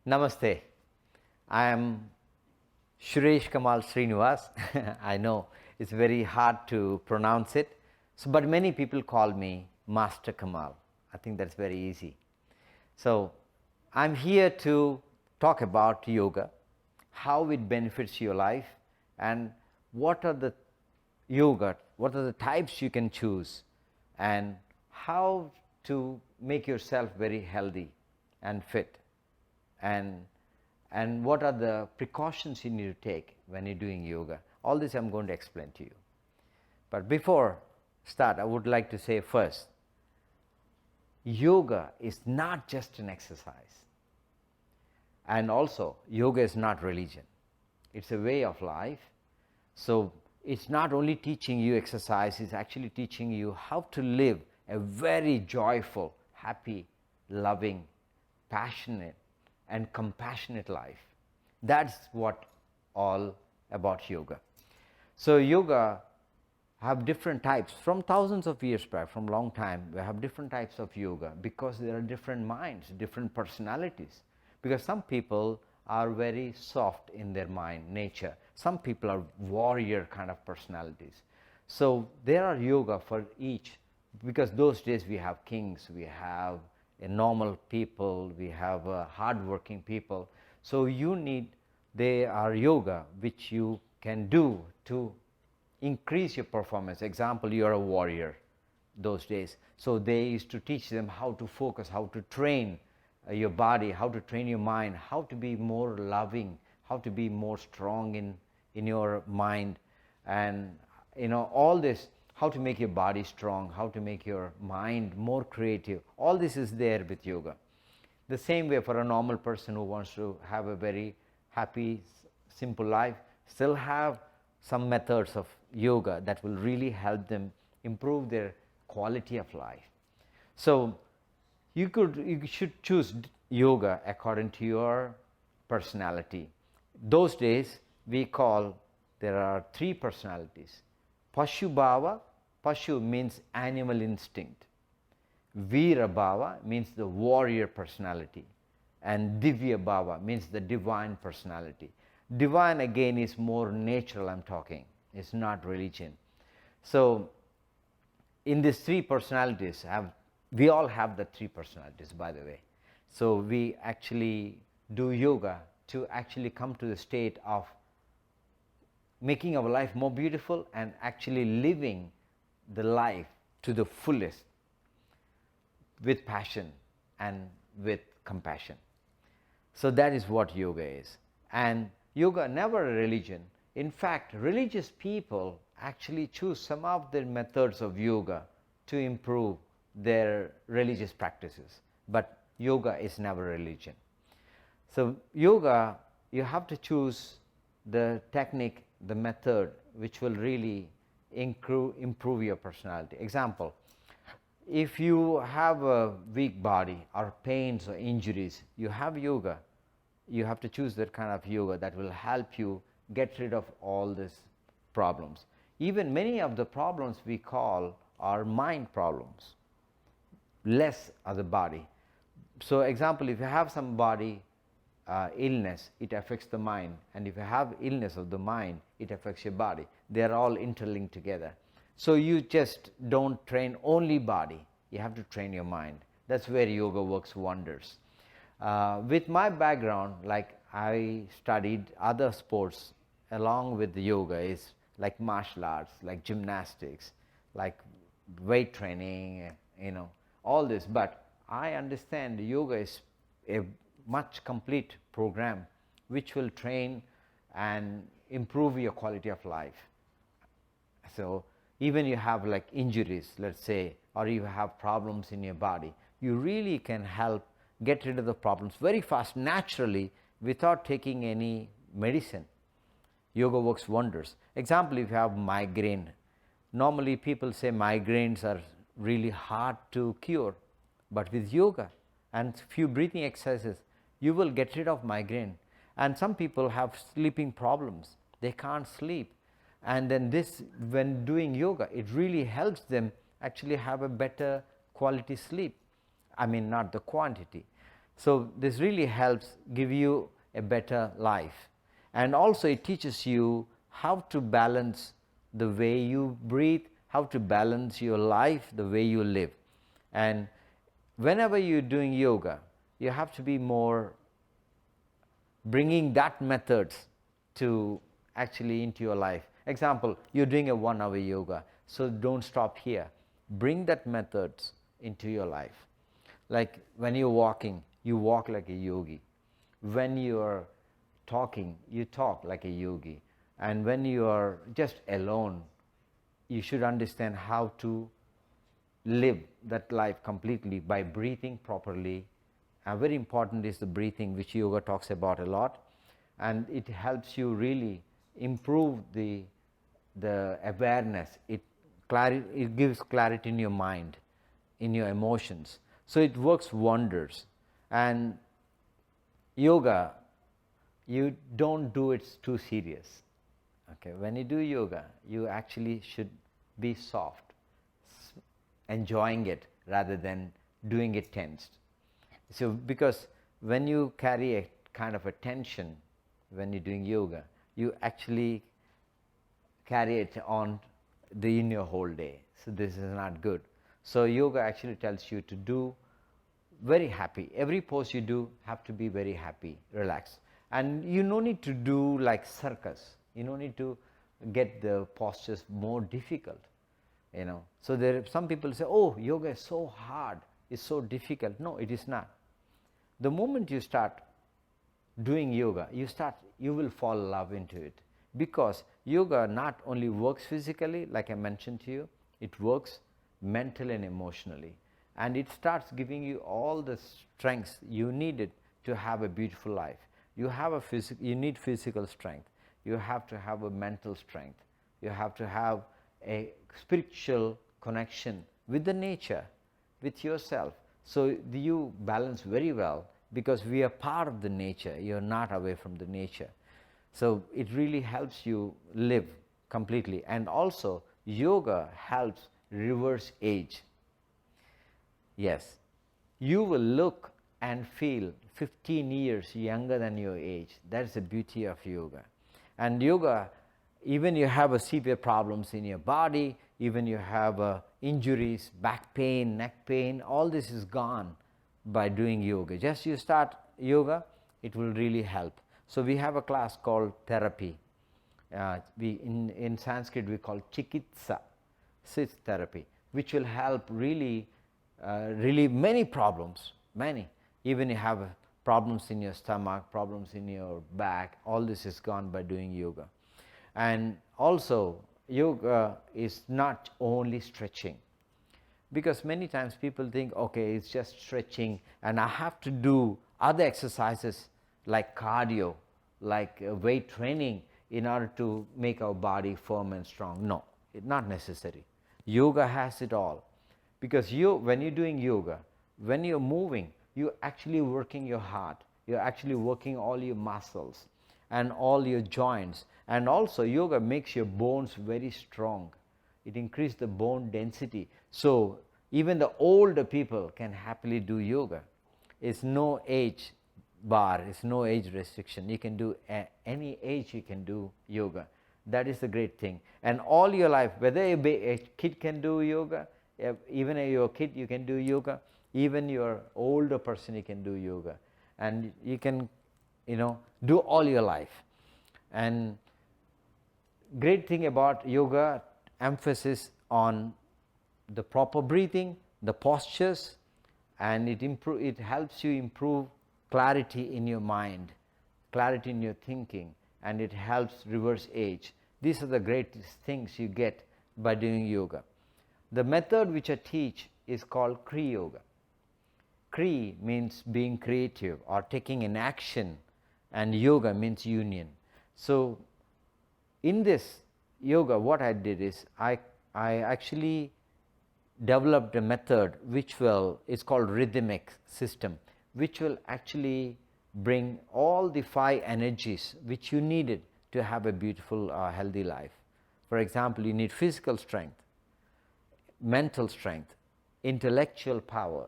Namaste. I am Suresh Kamal Srinivas. I know it's very hard to pronounce it, but many people call me Master Kamal. I think that's very easy. So I'm here to talk about yoga, how it benefits your life, and what are the types you can choose, and how to make yourself very healthy and fit, and what are the precautions you need to take when you're doing yoga. All this I'm going to explain to you. But before start, I would like to say first, yoga is not just an exercise, and also yoga is not religion. It's a way of life. So it's not only teaching you exercise, it's actually teaching you how to live a very joyful, happy, loving, passionate and compassionate life. That's what all about yoga. So yoga have different types from thousands of years back, from long time. We have different types of yoga because there are different minds, different personalities. Because some people are very soft in their mind, nature. Some people are warrior kind of personalities. So there are yoga for each, because those days we have kings, we have normal people, we have hard-working people. So there are yoga which you can do to increase your performance. Example, you are a warrior those days. So they used to teach them how to focus, how to train your body, how to train your mind, how to be more loving, how to be more strong in your mind, and all this, how to make your body strong, how to make your mind more creative. All this is there with yoga. The same way for a normal person who wants to have a very happy, simple life, still have some methods of yoga that will really help them improve their quality of life. So you should choose yoga according to your personality. Those days there are three personalities. Pashu Bhava. Pashu means animal instinct. Veera Bhava means the warrior personality. And Divya Bhava means the divine personality. Divine again is more natural, I'm talking. It's not religion. So in these three personalities, we all have the three personalities, by the way. So we actually do yoga to actually come to the state of making our life more beautiful and actually living the life to the fullest with passion and with compassion. So that is what yoga is. And yoga never a religion. In fact, religious people actually choose some of the methods of yoga to improve their religious practices. But yoga is never religion. So yoga, you have to choose the technique, the method which will really improve your personality. Example, if you have a weak body or pains or injuries, you have yoga. You have to choose that kind of yoga that will help you get rid of all these problems. Even many of the problems we call are mind problems, less of the body. So example, if you have some body illness, it affects the mind, and if you have illness of the mind, it affects your body. They are all interlinked together. So you just don't train only body, you have to train your mind. That's where yoga works wonders. With my background, like I studied other sports along with the yoga, is like martial arts, like gymnastics, like weight training, all this. But I understand yoga is a much complete program which will train and improve your quality of life. So even you have like injuries, let's say, or you have problems in your body, you really can help get rid of the problems very fast, naturally, without taking any medicine. Yoga works wonders. Example, if you have migraine, normally people say migraines are really hard to cure, but with yoga and few breathing exercises, you will get rid of migraine. And some people have sleeping problems, they can't sleep, and then when doing yoga, it really helps them actually have a better quality sleep. I mean, not the quantity. So this really helps give you a better life. And also it teaches you how to balance the way you breathe, how to balance your life, the way you live. And whenever you're doing yoga, you have to be more bringing that methods to actually into your life. Example, you're doing a 1 hour yoga, so don't stop here. Bring that methods into your life. Like when you're walking, you walk like a yogi. When you're talking, you talk like a yogi. And when you are just alone, you should understand how to live that life completely by breathing properly. And very important is the breathing, which yoga talks about a lot, and it helps you really improve the awareness. It gives clarity in your mind, in your emotions. So it works wonders. And yoga, you don't do it too serious. Okay, when you do yoga, you actually should be soft, enjoying it rather than doing it tensed. So because when you carry a kind of a tension when you're doing yoga, you actually carry it on in your whole day. So this is not good. So yoga actually tells you to do very happy. Every pose you do have to be very happy, relaxed. And you no need to do like circus. You don't need to get the postures more difficult. So there some people say, oh, yoga is so hard, it's so difficult. No, it is not. The moment you start doing yoga, you will fall in love into it, because yoga not only works physically, like I mentioned to you, it works mentally and emotionally, and it starts giving you all the strengths you needed to have a beautiful life. You need physical strength, you have to have a mental strength, you have to have a spiritual connection with the nature, with yourself. So you balance very well, because we are part of the nature, you're not away from the nature. So it really helps you live completely. And also yoga helps reverse age. Yes, you will look and feel 15 years younger than your age. That's the beauty of yoga. And yoga, even you have a severe problems in your body, even you have injuries, back pain, neck pain, all this is gone by doing yoga. Just you start yoga, it will really help. So we have a class called therapy. In Sanskrit we call chikitsa, sit therapy, which will help really relieve many problems, many. Even you have problems in your stomach, problems in your back, all this is gone by doing yoga. And also yoga is not only stretching, because many times people think, okay, it's just stretching and I have to do other exercises like cardio, like weight training in order to make our body firm and strong. No, it's not necessary. Yoga has it all, because when you're doing yoga, when you're moving, you're actually working your heart, you're actually working all your muscles and all your joints. And also yoga makes your bones very strong. It increases the bone density. So even the older people can happily do yoga. It's no age bar, it's no age restriction. You can do any age, you can do yoga. That is the great thing. And all your life, whether a kid can do yoga, even you're a kid, you can do yoga. Even your older person, you can do yoga. And you can, do all your life. And great thing about yoga, emphasis on the proper breathing, the postures, and it helps you improve clarity in your mind, clarity in your thinking, and it helps reverse age. These are the greatest things you get by doing yoga. The method which I teach is called Kri Yoga. Kri means being creative or taking an action, and yoga means union. So in this yoga, what I did is I actually developed a method it's called rhythmic system, which will actually bring all the 5 energies which you needed to have a beautiful, healthy life. For example, you need physical strength, mental strength, intellectual power,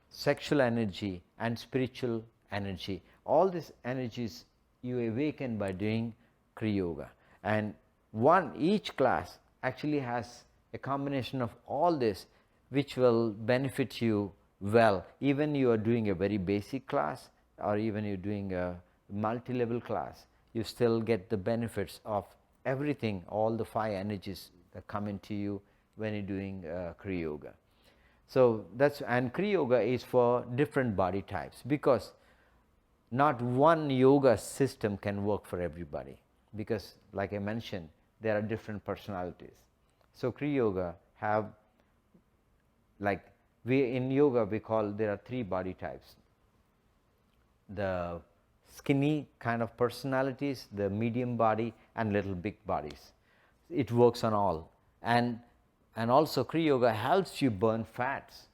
sexual energy, and spiritual energy. All these energies you awaken by doing Kri Yoga. And each class actually has a combination of all this, which will benefit you well. Even you are doing a very basic class, or even you're doing a multi-level class, you still get the benefits of everything, all the 5 energies that come into you when you're doing Kri Yoga. So and Kri Yoga is for different body types, because not one yoga system can work for everybody, because like I mentioned, there are different personalities. So Kri Yoga have, like in yoga we call, there are 3 body types: the skinny kind of personalities, the medium body, and little big bodies. It works on all. And also Kri Yoga helps you burn fats,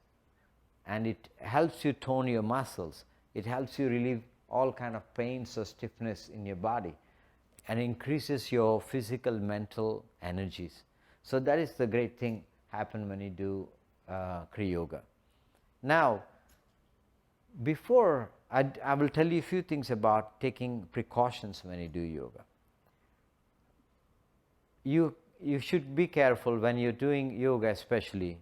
and it helps you tone your muscles. It helps you relieve all kind of pains or stiffness in your body, and increases your physical, mental energies. So that is the great thing happen when you do Kri Yoga. Now, before I will tell you a few things about taking precautions when you do yoga. You should be careful when you're doing yoga, especially.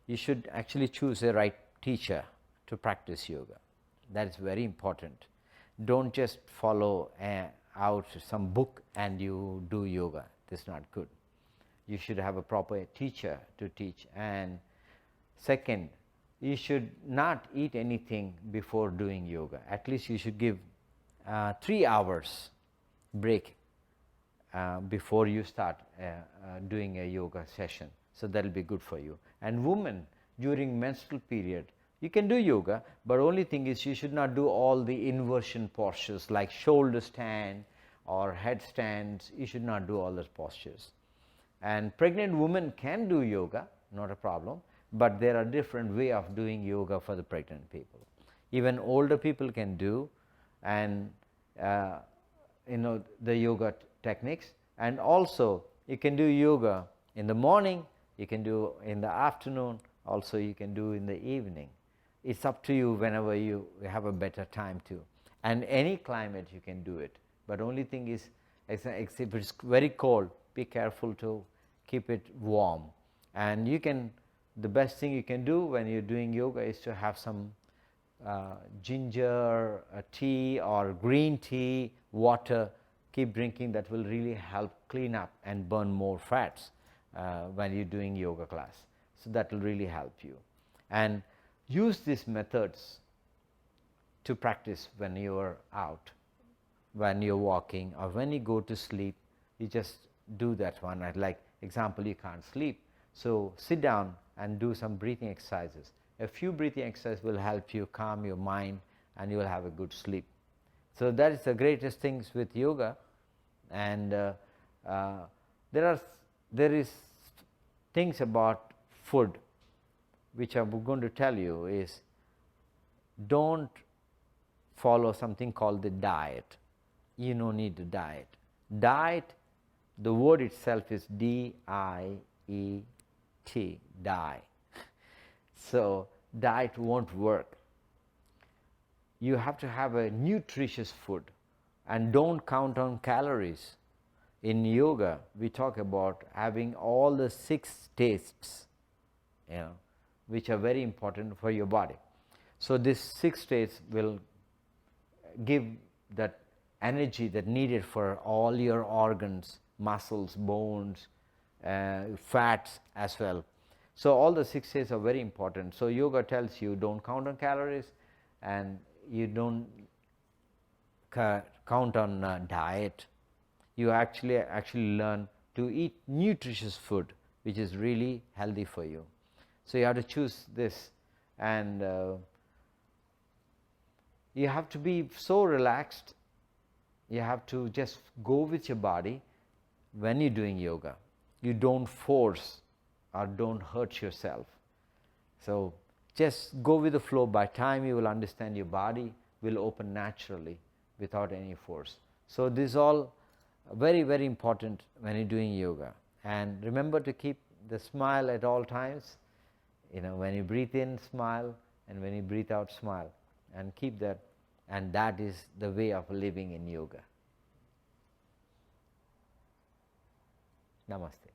You should actually choose a right teacher to practice yoga. That is very important. Don't just follow out some book and you do yoga. That's not good. You should have a proper teacher to teach. And second, you should not eat anything before doing yoga. At least you should give 3 hours break before you start doing a yoga session. So that will be good for you. And women, during menstrual period, you can do yoga, but only thing is you should not do all the inversion postures like shoulder stand or headstands. You should not do all those postures. And pregnant women can do yoga, not a problem, but there are different way of doing yoga for the pregnant people. Even older people can do, and the yoga techniques. And also you can do yoga in the morning, you can do in the afternoon, also you can do in the evening. It's up to you whenever you have a better time to. And any climate you can do it. But only thing is, if it's very cold, be careful to keep it warm. And the best thing you can do when you're doing yoga is to have some ginger tea or green tea, water. Keep drinking. That will really help clean up and burn more fats when you're doing yoga class. So that will really help you. And use these methods to practice when you are out, when you're walking, or when you go to sleep. You just do that one. Like example, you can't sleep, so sit down and do some breathing exercises. A few breathing exercises will help you calm your mind, and you will have a good sleep. So that is the greatest things with yoga. And there is things about food which I'm going to tell you is, don't follow something called the diet. You don't need a diet. Diet, the word itself is D-I-E-T, die. So diet won't work. You have to have a nutritious food, and don't count on calories. In yoga, we talk about having all the 6 tastes, which are very important for your body. So these 6 states will give that energy that needed for all your organs, muscles, bones, fats as well. So all the 6 states are very important. So yoga tells you don't count on calories, and you don't count on diet. You actually learn to eat nutritious food, which is really healthy for you. So you have to choose this, and you have to be so relaxed. You have to just go with your body when you're doing yoga. You don't force or don't hurt yourself. So just go with the flow. By time you will understand, your body will open naturally without any force. So this is all very, very important when you're doing yoga. And remember to keep the smile at all times. When you breathe in, smile, and when you breathe out, smile. and keep that, and that is the way of living in yoga. Namaste.